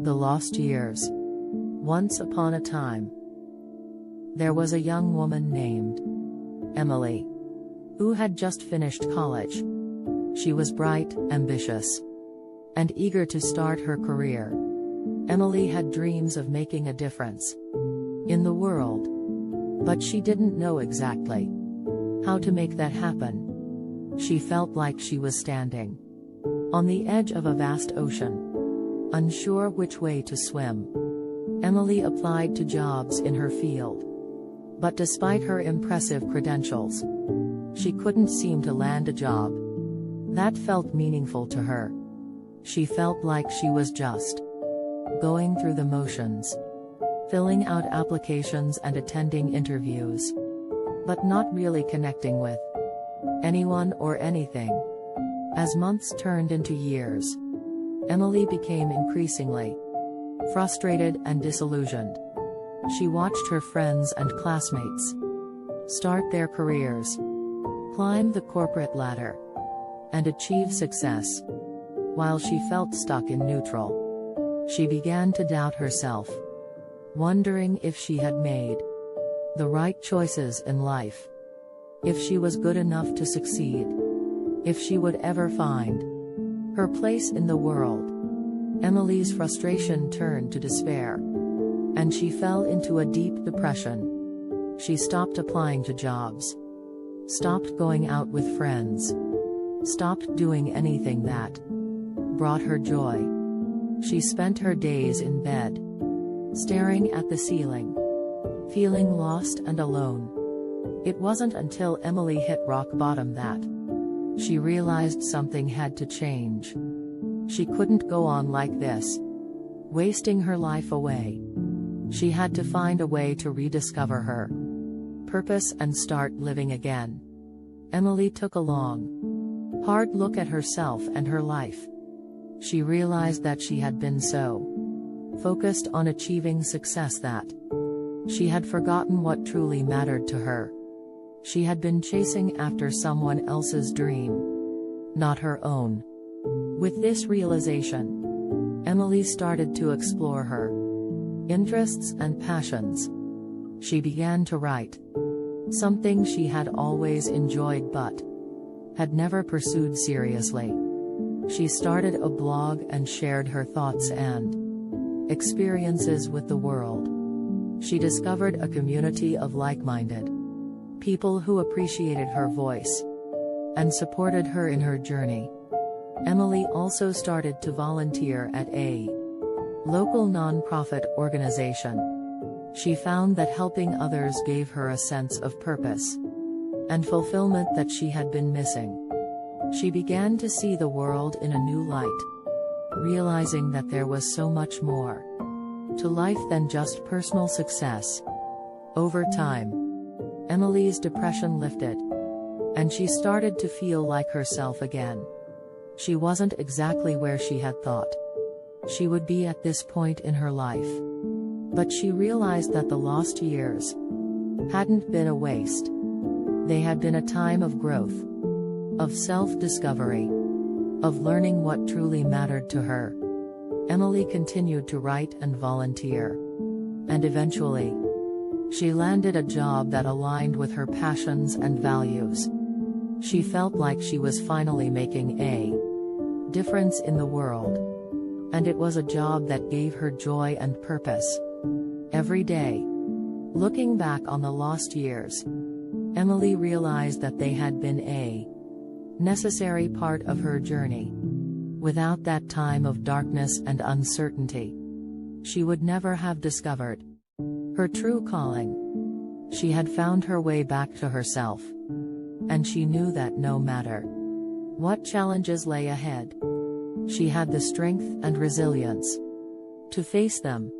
The Lost Years. Once upon a time, there was a young woman named Emily, who had just finished college. She was bright, ambitious, and eager to start her career. Emily had dreams of making a difference in the world, but she didn't know exactly how to make that happen. She felt like she was standing on the edge of a vast ocean, unsure which way to swim. Emily applied to jobs in her field, but despite her impressive credentials, she couldn't seem to land a job that felt meaningful to her. She felt like she was just going through the motions, filling out applications and attending interviews, but not really connecting with anyone or anything. As months turned into years, Emily became increasingly frustrated and disillusioned. She watched her friends and classmates start their careers, climb the corporate ladder, and achieve success, while she felt stuck in neutral. She began to doubt herself, wondering if she had made the right choices in life, if she was good enough to succeed, if she would ever find her place in the world. Emily's frustration turned to despair, and she fell into a deep depression. She stopped applying to jobs, stopped going out with friends, stopped doing anything that brought her joy. She spent her days in bed, staring at the ceiling, feeling lost and alone. It wasn't until Emily hit rock bottom that she realized something had to change. She couldn't go on like this, wasting her life away. She had to find a way to rediscover her purpose and start living again. Emily took a long, hard look at herself and her life. She realized that she had been so focused on achieving success that she had forgotten what truly mattered to her. She had been chasing after someone else's dream, not her own. With this realization, Emily started to explore her interests and passions. She began to write, something she had always enjoyed but had never pursued seriously. She started a blog and shared her thoughts and experiences with the world. She discovered a community of like-minded people who appreciated her voice and supported her in her journey. Emily also started to volunteer at a local nonprofit organization. She found that helping others gave her a sense of purpose and fulfillment that she had been missing. She began to see the world in a new light, realizing that there was so much more to life than just personal success. Over time, Emily's depression lifted, and she started to feel like herself again. She wasn't exactly where she had thought she would be at this point in her life, but she realized that the lost years hadn't been a waste. They had been a time of growth, of self-discovery, of learning what truly mattered to her. Emily continued to write and volunteer, and eventually, she landed a job that aligned with her passions and values. She felt like she was finally making a difference in the world, and it was a job that gave her joy and purpose. Every day, looking back on the lost years, Emily realized that they had been a necessary part of her journey. Without that time of darkness and uncertainty, she would never have discovered her true calling. She had found her way back to herself, and she knew that no matter what challenges lay ahead, she had the strength and resilience to face them.